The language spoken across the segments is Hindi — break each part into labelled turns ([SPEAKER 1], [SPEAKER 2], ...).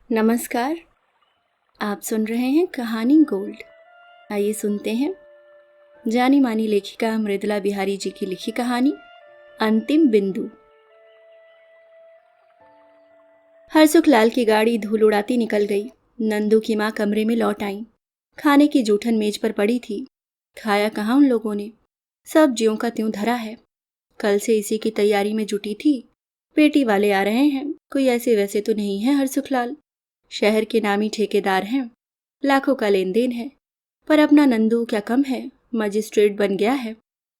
[SPEAKER 1] नमस्कार। आप सुन रहे हैं कहानी गोल्ड। आइए सुनते हैं जानी मानी लेखिका मृदुला बिहारी जी की लिखी कहानी अंतिम बिंदु। हरसुख लाल की गाड़ी धूल उड़ाती निकल गई। नंदू की माँ कमरे में लौट आई। खाने की जूठन मेज पर पड़ी थी। खाया कहाँ उन लोगों ने, सब ज्यों का त्यों धरा है। कल से इसी की तैयारी में जुटी थी। पेटी वाले आ रहे हैं, कोई ऐसे वैसे तो नहीं है हरसुख लाल। शहर के नामी ठेकेदार हैं, लाखों का लेन देन है। पर अपना नंदू क्या कम है, मजिस्ट्रेट बन गया है।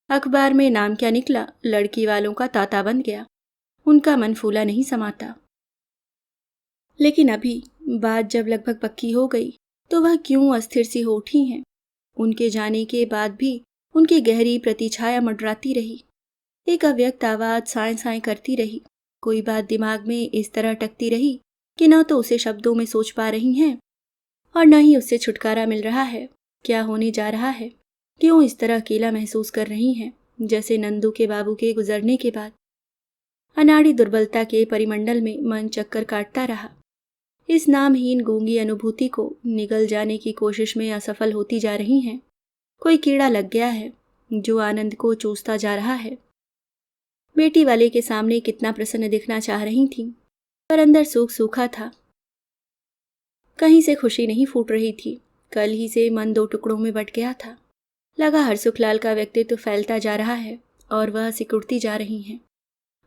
[SPEAKER 1] अखबार में नाम क्या निकला, लड़की वालों का ताता बन गया। उनका मन फूला नहीं समाता। लेकिन अभी बात जब लगभग पक्की हो गई तो वह क्यों अस्थिर सी हो उठी हैं। उनके जाने के बाद भी उनकी गहरी प्रतिछाया मंडराती रही। एक अव्यक्त आवाज साएं साएं करती रही। कोई बात दिमाग में इस तरह टकती रही कि न तो उसे शब्दों में सोच पा रही हैं और न ही उससे छुटकारा मिल रहा है। क्या होने जा रहा है, क्यों इस तरह अकेला महसूस कर रही हैं, जैसे नंदू के बाबू के गुजरने के बाद। अनाड़ी दुर्बलता के परिमंडल में मन चक्कर काटता रहा। इस नामहीन गूंगी अनुभूति को निगल जाने की कोशिश में असफल होती जा रही हैं। कोई कीड़ा लग गया है जो आनंद को चूसता जा रहा है। बेटी वाले के सामने कितना प्रसन्न दिखना चाह रही थीं, पर अंदर सूख सूखा था। कहीं से खुशी नहीं फूट रही थी। कल ही से मन दो टुकड़ों में बट गया था। लगा हरसुख लाल का व्यक्तित्व फैलता जा रहा है और वह सिकुड़ती जा रही हैं।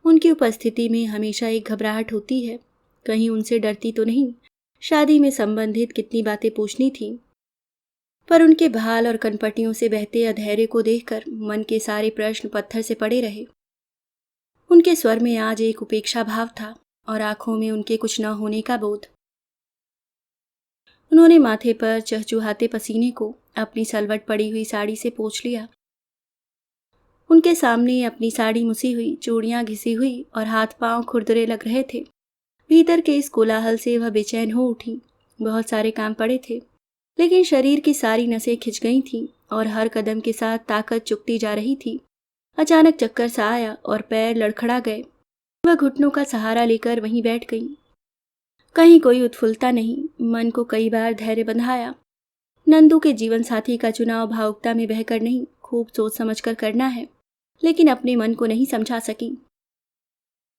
[SPEAKER 1] उनकी उपस्थिति में हमेशा एक घबराहट होती है। कहीं उनसे डरती तो नहीं। शादी में संबंधित कितनी बातें पूछनी थी, पर उनके भाल और कनपटियों से बहते अधैर्य को देखकर मन के सारे प्रश्न पत्थर से पड़े रहे। उनके स्वर में आज एक उपेक्षा भाव था और आंखों में उनके कुछ न होने का बोध। उन्होंने माथे पर चहचुहाते पसीने को अपनी सलवट पड़ी हुई साड़ी से पोंछ लिया। उनके सामने अपनी साड़ी मुसी हुई, चूड़ियां घिसी हुई और हाथ पांव खुरदरे लग रहे थे। भीतर के इस कोलाहल से वह बेचैन हो उठी। बहुत सारे काम पड़े थे, लेकिन शरीर की सारी नसें खिंच गई थीं और हर कदम के साथ ताकत चुकती जा रही थी। अचानक चक्कर सा आया और पैर लड़खड़ा गए। वह घुटनों का सहारा लेकर वहीं बैठ गई। कहीं कोई उत्फुल्लता नहीं। मन को कई बार धैर्य बंधाया। नंदू के जीवन साथी का चुनाव भावुकता में बहकर नहीं, खूब सोच समझकर करना है, लेकिन अपने मन को नहीं समझा सकी।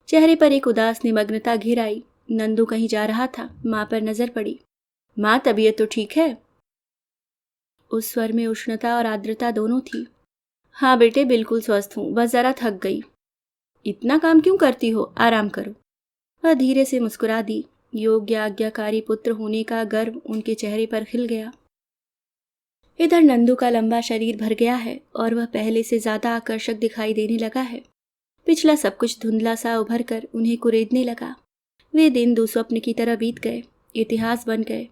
[SPEAKER 1] चेहरे पर एक उदास निमग्नता घिर आई। नंदू कहीं जा रहा था। माँ पर नजर पड़ी। माँ, तबीयत तो ठीक है? उस स्वर में उष्णता और आर्द्रता दोनों थी। हाँ बेटे, बिल्कुल स्वस्थ हूँ, बस जरा थक गई। इतना काम क्यों करती हो, आराम करो। वह धीरे से मुस्कुरा दी। योग्य आज्ञाकारी पुत्र होने का गर्व उनके चेहरे पर खिल गया। इधर नंदू का लंबा शरीर भर गया है और वह पहले से ज्यादा आकर्षक दिखाई देने लगा है। पिछला सब कुछ धुंधला सा उभर कर उन्हें कुरेदने लगा। वे दिन दुस्वप्न की तरह बीत गए, इतिहास बन गए।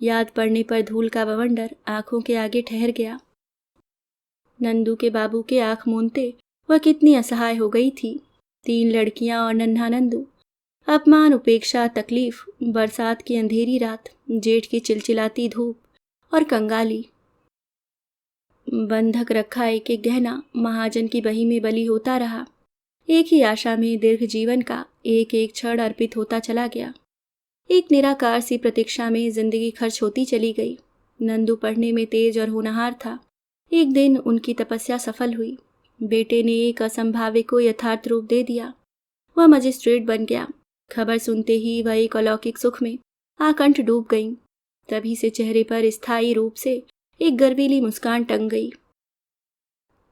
[SPEAKER 1] याद पड़ने पर धूल का बवंडर आंखों के आगे ठहर गया। नंदू के बाबू के आंख मूंदते वह कितनी असहाय हो गई थी। 3 लड़कियां और नन्हा नंदू। अपमान, उपेक्षा, तकलीफ, बरसात की अंधेरी रात, जेठ की चिलचिलाती धूप और कंगाली। बंधक रखा एक एक गहना महाजन की बही में बली होता रहा। एक ही आशा में दीर्घ जीवन का एक एक क्षण अर्पित होता चला गया। एक निराकार सी प्रतीक्षा में जिंदगी खर्च होती चली गई। नंदू पढ़ने में तेज और होनहार था। एक दिन उनकी तपस्या सफल हुई। बेटे ने एक असंभाव्य को यथार्थ रूप दे दिया। वह मजिस्ट्रेट बन गया। खबर सुनते ही वह एक अलौकिक सुख में आकंठ डूब गईं। तभी से चेहरे पर स्थायी रूप से एक गर्वीली मुस्कान टंग गई।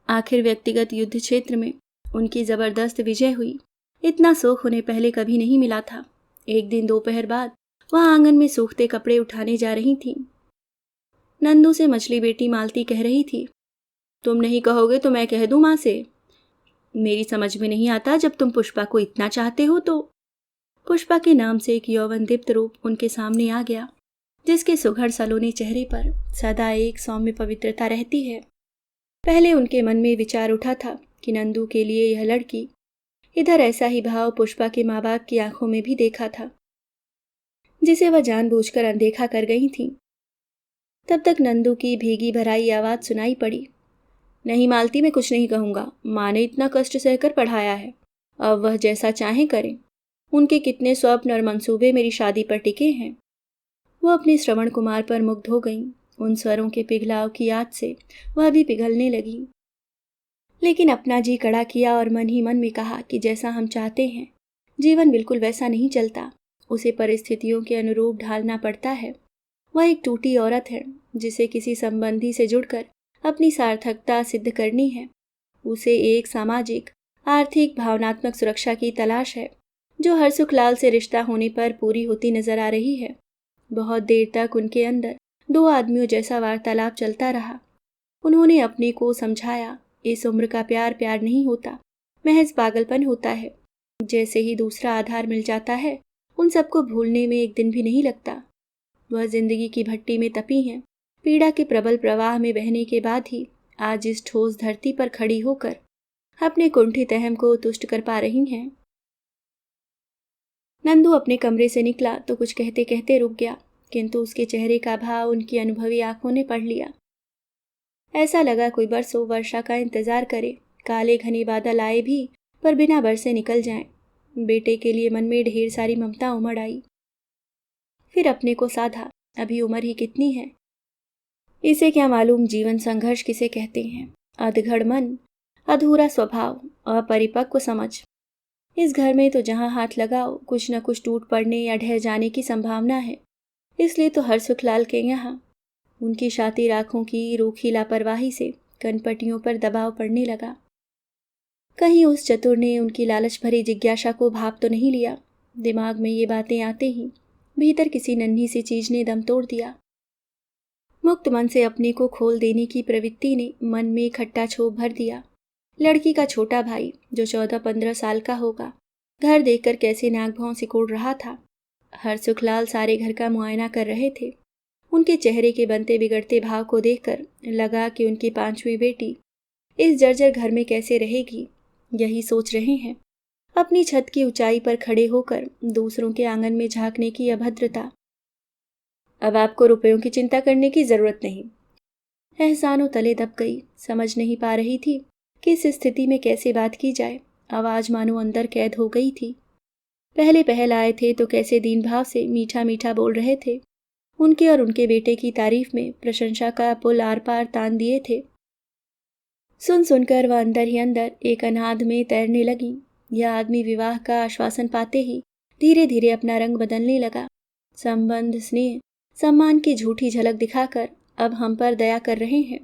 [SPEAKER 1] आखिर व्यक्तिगत युद्ध क्षेत्र में उनकी जबरदस्त विजय हुई। इतना सुख उन्हें पहले कभी नहीं मिला था। एक दिन दोपहर बाद वह आंगन में सूखते कपड़े उठाने जा रही थीं। नंदू से मछली बेटी मालती कह रही थी, तुम नहीं कहोगे तो मैं कह दूं माँ से। मेरी समझ में नहीं आता, जब तुम पुष्पा को इतना चाहते हो तो। पुष्पा के नाम से एक यौवन दीप्त रूप उनके सामने आ गया, जिसके सुघड़ सलोने चेहरे पर सदा एक सौम्य पवित्रता रहती है। पहले उनके मन में विचार उठा था कि नंदू के लिए यह लड़की। इधर ऐसा ही भाव पुष्पा के माँ बाप की आंखों में भी देखा था, जिसे वह जानबूझकर अनदेखा कर गई थी। तब तक नंदू की भीगी भराई आवाज सुनाई पड़ी, नहीं मालती, मैं कुछ नहीं कहूँगा। माँ ने इतना कष्ट सहकर पढ़ाया है, अब वह जैसा चाहें करें। उनके कितने स्वप्न और मंसूबे मेरी शादी पर टिके हैं। वो अपने श्रवण कुमार पर मुग्ध हो गईं। उन स्वरों के पिघलाव की याद से वह भी पिघलने लगी। लेकिन अपना जी कड़ा किया और मन ही मन में कहा कि जैसा हम चाहते हैं जीवन बिल्कुल वैसा नहीं चलता, उसे परिस्थितियों के अनुरूप ढालना पड़ता है। वह एक टूटी औरत है जिसे किसी संबंधी से जुड़कर अपनी सार्थकता सिद्ध करनी है। उसे एक सामाजिक, आर्थिक, भावनात्मक सुरक्षा की तलाश है जो हरसुखलाल से रिश्ता होने पर पूरी होती नजर आ रही है। बहुत देर तक उनके अंदर दो आदमियों जैसा वार्तालाप चलता रहा। उन्होंने अपने को समझाया, इस उम्र का प्यार प्यार नहीं होता, महज पागलपन होता है। जैसे ही दूसरा आधार मिल जाता है उन सबको भूलने में एक दिन भी नहीं लगता। वह जिंदगी की भट्टी में तपी हैं, पीड़ा के प्रबल प्रवाह में बहने के बाद ही आज इस ठोस धरती पर खड़ी होकर अपने कुंठित अहम को तुष्ट कर पा रही हैं। नंदू अपने कमरे से निकला तो कुछ कहते कहते रुक गया, किंतु उसके चेहरे का भाव उनकी अनुभवी आंखों ने पढ़ लिया। ऐसा लगा कोई बरसों वर्षा का इंतजार करे, काले घने बादल आए भी पर बिना बरसे निकल जाएं। बेटे के लिए मन में ढेर सारी ममता उमड़ आई। फिर अपने को साधा, अभी उम्र ही कितनी है, इसे क्या मालूम जीवन संघर्ष किसे कहते हैं। अधगढ़ मन, अधूरा स्वभाव, अपरिपक्व समझ। इस घर में तो जहां हाथ लगाओ कुछ न कुछ टूट पड़ने या ढह जाने की संभावना है। इसलिए तो हरसुखलाल के यहाँ उनकी शातिर आंखों की रूखी लापरवाही से कनपटियों पर दबाव पड़ने लगा। कहीं उस चतुर ने उनकी लालच भरी जिज्ञासा को भाप तो नहीं लिया। दिमाग में ये बातें आते ही भीतर किसी नन्ही सी चीज ने दम तोड़ दिया। मुक्त मन से अपने को खोल देने की प्रवृत्ति ने मन में खट्टा क्षोभ भर दिया। लड़की का छोटा भाई जो 14-15 साल का होगा, घर देखकर कैसे नाक भौं सिकोड़ रहा था। हरसुखलाल सारे घर का मुआयना कर रहे थे। उनके चेहरे के बनते बिगड़ते भाव को देखकर लगा कि उनकी 5वीं बेटी इस जर्जर घर में कैसे रहेगी। यही सोच रहे हैं। अपनी छत की ऊंचाई पर खड़े होकर दूसरों के आंगन में झांकने की अभद्रता। अब आपको रुपयों की चिंता करने की जरूरत नहीं। एहसानों तले दब गई, समझ नहीं पा रही थी कि इस स्थिति में कैसे बात की जाए। आवाज मानो अंदर कैद हो गई थी। पहले पहल आए थे तो कैसे दीन भाव से मीठा मीठा बोल रहे थे। उनके और उनके बेटे की तारीफ में प्रशंसा का पुल आर पार तान दिए थे। सुन सुनकर वह अंदर ही अंदर एक अनाद में तैरने लगी। यह आदमी विवाह का आश्वासन पाते ही धीरे धीरे अपना रंग बदलने लगा। संबंध, स्नेह, सम्मान की झूठी झलक दिखाकर अब हम पर दया कर रहे हैं।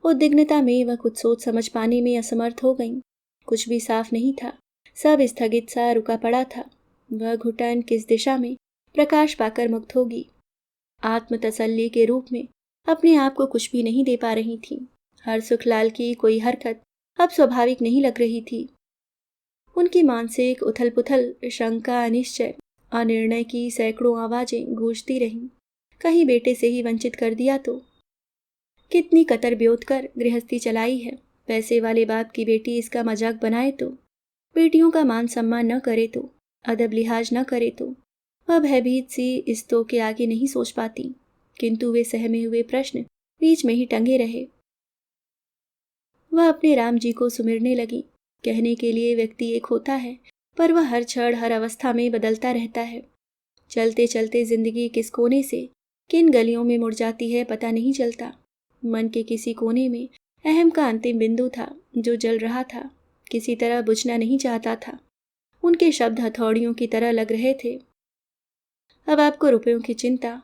[SPEAKER 1] उद्विग्नता में वह कुछ सोच समझ पाने में असमर्थ हो गईं। कुछ भी साफ नहीं था, सब स्थगित सा रुका पड़ा था। वह घुटन किस दिशा में प्रकाश पाकर मुक्त होगी। आत्मतसल्ली के रूप में अपने आप को कुछ भी नहीं दे पा रही थी। हरसुखलाल की कोई हरकत अब स्वाभाविक नहीं लग रही थी। उनकी मानसिक उथल पुथल, शंका, अनिश्चय, अनिर्णय की सैकड़ों आवाजें गूंजती रहीं। कहीं बेटे से ही वंचित कर दिया तो। कितनी कतर ब्योत कर गृहस्थी चलाई है। पैसे वाले बाप की बेटी इसका मजाक बनाए तो, बेटियों का मान सम्मान न करे तो, अदब लिहाज न करे तो। वह भयभीत सी इस तो के आगे नहीं सोच पाती, किंतु वे सहमे हुए प्रश्न बीच में ही टंगे रहे। वह अपने राम जी को सुमिरने लगी। कहने के लिए व्यक्ति एक होता है, पर वह हर क्षण हर अवस्था में बदलता रहता है। चलते चलते जिंदगी किस कोने से किन गलियों में मुड़ जाती है पता नहीं चलता। मन के किसी कोने में अहम का अंतिम बिंदु था जो जल रहा था, किसी तरह बुझना नहीं चाहता था। उनके शब्द हथौड़ियों की तरह लग रहे थे। अब आपको रुपयों की चिंता।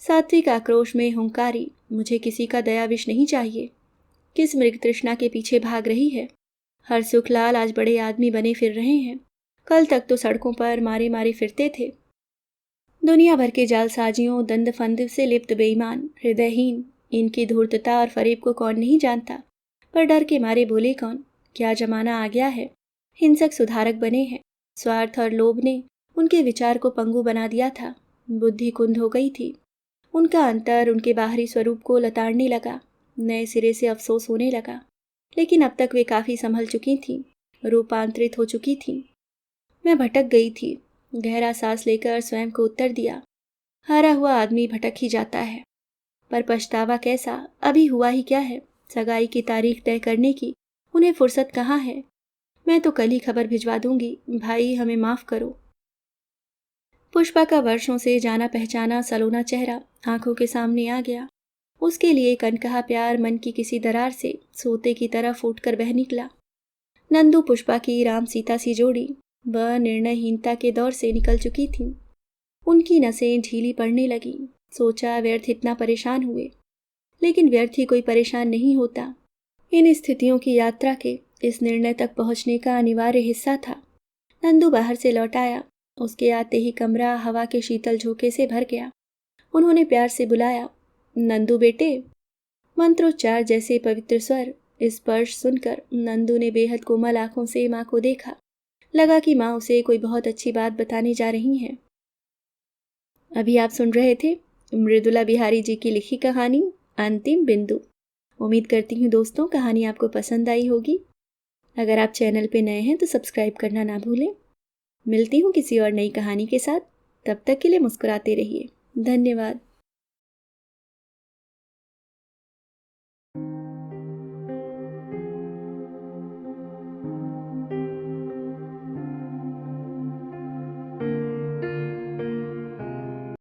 [SPEAKER 1] सात्विक आक्रोश में हुंकारी, मुझे किसी का दया विष नहीं चाहिए। किस मृग तृष्णा के पीछे भाग रही है। हरसुखलाल आज बड़े आदमी बने फिर रहे हैं, कल तक तो सड़कों पर मारे मारे फिरते थे। दुनिया भर के जालसाजियों, दंड फंद से लिप्त बेईमान, हृदयहीन, इनकी धूर्तता और फरेब को कौन नहीं जानता, पर डर के मारे बोले कौन। क्या जमाना आ गया है। हिंसक सुधारक बने हैं। स्वार्थ और लोभ ने उनके विचार को पंगु बना दिया था। बुद्धि कुंद हो गई थी। उनका अंतर उनके बाहरी स्वरूप को लताड़ने लगा। नए सिरे से अफसोस होने लगा। लेकिन अब तक वे काफी संभल चुकी थीं, रूपांतरित हो चुकी थीं। मैं भटक गई थी। गहरा सांस लेकर स्वयं को उत्तर दिया, हारा हुआ आदमी भटक ही जाता है। पर पछतावा कैसा, अभी हुआ ही क्या है। सगाई की तारीख तय करने की उन्हें फुर्सत कहाँ है। मैं तो कल ही खबर भिजवा दूंगी, भाई हमें माफ करो। पुष्पा का वर्षों से जाना पहचाना सलोना चेहरा आंखों के सामने आ गया। उसके लिए एक अनकहा प्यार मन की किसी दरार से सोते की तरह फूटकर बह निकला। नंदू पुष्पा की राम सीता सी जोड़ी वह निर्णयहीनता के दौर से निकल चुकी थी। उनकी नसें ढीली पड़ने लगी। सोचा व्यर्थ इतना परेशान हुए, लेकिन व्यर्थ ही कोई परेशान नहीं होता। इन स्थितियों की यात्रा के इस निर्णय तक पहुंचने का अनिवार्य हिस्सा था। नंदू बाहर से लौट आया। उसके आते ही कमरा हवा के शीतल झोंके से भर गया। उन्होंने प्यार से बुलाया, नंदू बेटे। मंत्रोच्चार जैसे पवित्र स्वर, स्पर्श सुनकर नंदू ने बेहद कोमल आंखों से माँ को देखा। लगा कि माँ उसे कोई बहुत अच्छी बात बताने जा रही हैं। अभी आप सुन रहे थे मृदुला बिहारी जी की लिखी कहानी अंतिम बिंदु। उम्मीद करती हूँ दोस्तों कहानी आपको पसंद आई होगी। अगर आप चैनल पे नए हैं तो सब्सक्राइब करना ना भूलें। मिलती हूँ किसी और नई कहानी के साथ। तब तक के लिए मुस्कुराते रहिए। धन्यवाद।